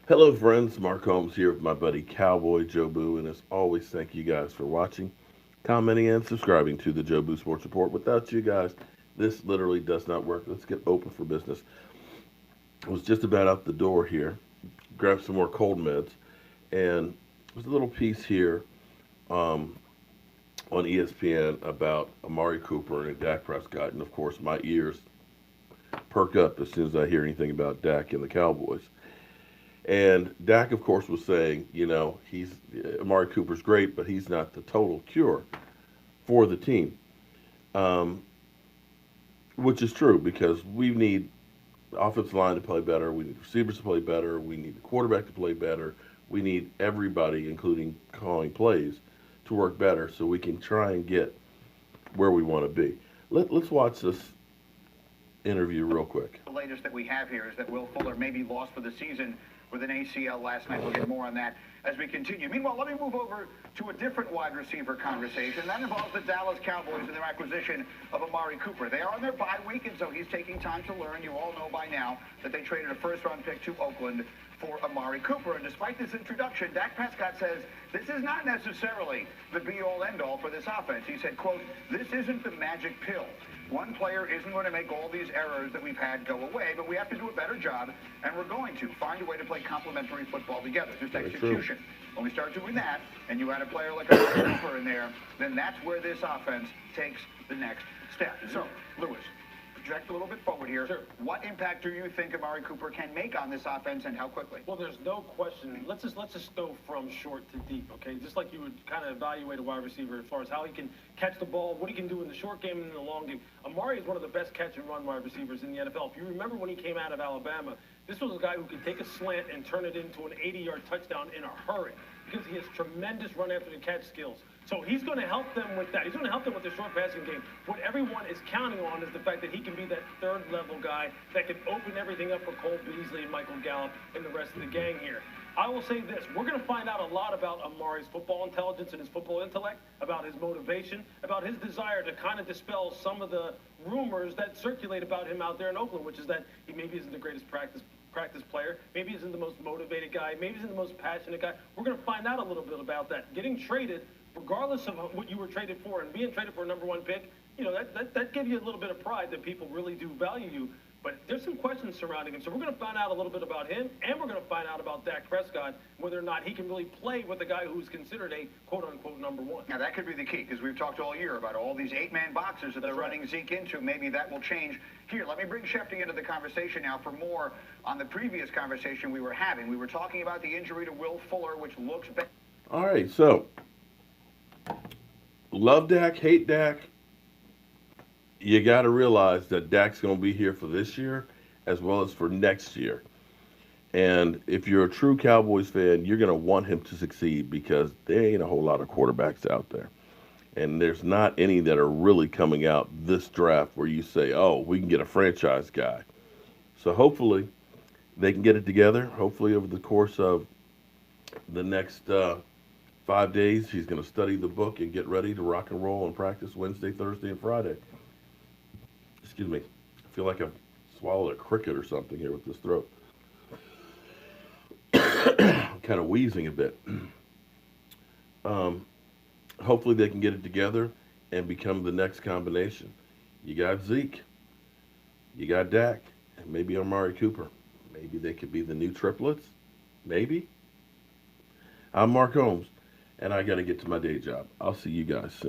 Hello, friends. Mark Holmes here with my buddy Cowboy Joe Boo, and as always, thank you guys for watching, commenting, and subscribing to the Joe Boo Sports Report. Without you guys, this literally does not work. Let's get open for business. I was just about out the door here, grabbed some more cold meds, and there's a little piece here um, on ESPN about Amari Cooper and Dak Prescott, and of course, my ears perk up as soon as I hear anything about Dak and the Cowboys. And Dak, of course, was saying, he's Amari Cooper's great, but he's not the total cure for the team, um, which is true because we need the offensive line to play better, we need receivers to play better, we need the quarterback to play better, we need everybody, including calling plays, to work better so we can try and get where we want to be. Let's watch this interview real quick. The latest that we have here is that Will Fuller may be lost for the season with an ACL last night. We'll get more on that as we continue. Meanwhile, let me move over to a different wide receiver conversation. That involves the Dallas Cowboys and their acquisition of Amari Cooper. They are on their bye week, and so he's taking time to learn. You all know by now that they traded a first-round pick to Oakland for Amari Cooper. And despite this introduction, Dak Prescott says this is not necessarily the be-all, end-all for this offense. He said, quote, "This isn't the magic pill. One player isn't going to make all these errors that we've had go away, but we have to do a better job, and we're going to find a way to play complementary football together. Just execution. When we start doing that, and you add a player like a Cooper in there, then that's where this offense takes the next step." So, Lewis, project a little bit forward here. Sure. What impact do you think Amari Cooper can make on this offense, and how quickly? Well, there's no question. Let's just go from short to deep, okay? Just like you would kind of evaluate a wide receiver as far as how he can catch the ball, what he can do in the short game and in the long game. Amari is one of the best catch and run wide receivers in the NFL. If you remember when he came out of Alabama, this was a guy who could take a slant and turn it into an 80-yard touchdown in a hurry because he has tremendous run after the catch skills. So he's going to help them with that. He's going to help them with the short passing game. What everyone is counting on is the fact that he can be that third-level guy that can open everything up for Cole Beasley and Michael Gallup and the rest of the gang here. I will say this. We're going to find out a lot about Amari's football intelligence and his football intellect, about his motivation, about his desire to kind of dispel some of the rumors that circulate about him out there in Oakland, which is that he maybe isn't the greatest practice player, maybe isn't the most motivated guy, maybe isn't the most passionate guy. We're going to find out a little bit about that. Getting traded, regardless of what you were traded for, and being traded for a number one pick, that gives you a little bit of pride that people really do value you. But there's some questions surrounding him. So we're going to find out a little bit about him, and we're going to find out about Dak Prescott, whether or not he can really play with a guy who's considered a quote-unquote number one. Now, that could be the key, because we've talked all year about all these 8-man boxes that they're running Zeke into. Maybe that will change. Here, let me bring Shefty into the conversation now for more on the previous conversation we were having. We were talking about the injury to Will Fuller, which looks bad. All right, so love Dak, hate Dak. You got to realize that Dak's going to be here for this year as well as for next year. And if you're a true Cowboys fan, you're going to want him to succeed because there ain't a whole lot of quarterbacks out there. And there's not any that are really coming out this draft where you say, oh, we can get a franchise guy. So hopefully they can get it together. Hopefully over the course of the next 5 days, he's going to study the book and get ready to rock and roll and practice Wednesday, Thursday, and Friday. Excuse me. I feel like I've swallowed a cricket or something here with this throat. Kind of wheezing a bit. Hopefully they can get it together and become the next combination. You got Zeke. You got Dak. And maybe Amari Cooper. Maybe they could be the new triplets. Maybe. I'm Mark Holmes, and I got to get to my day job. I'll see you guys soon.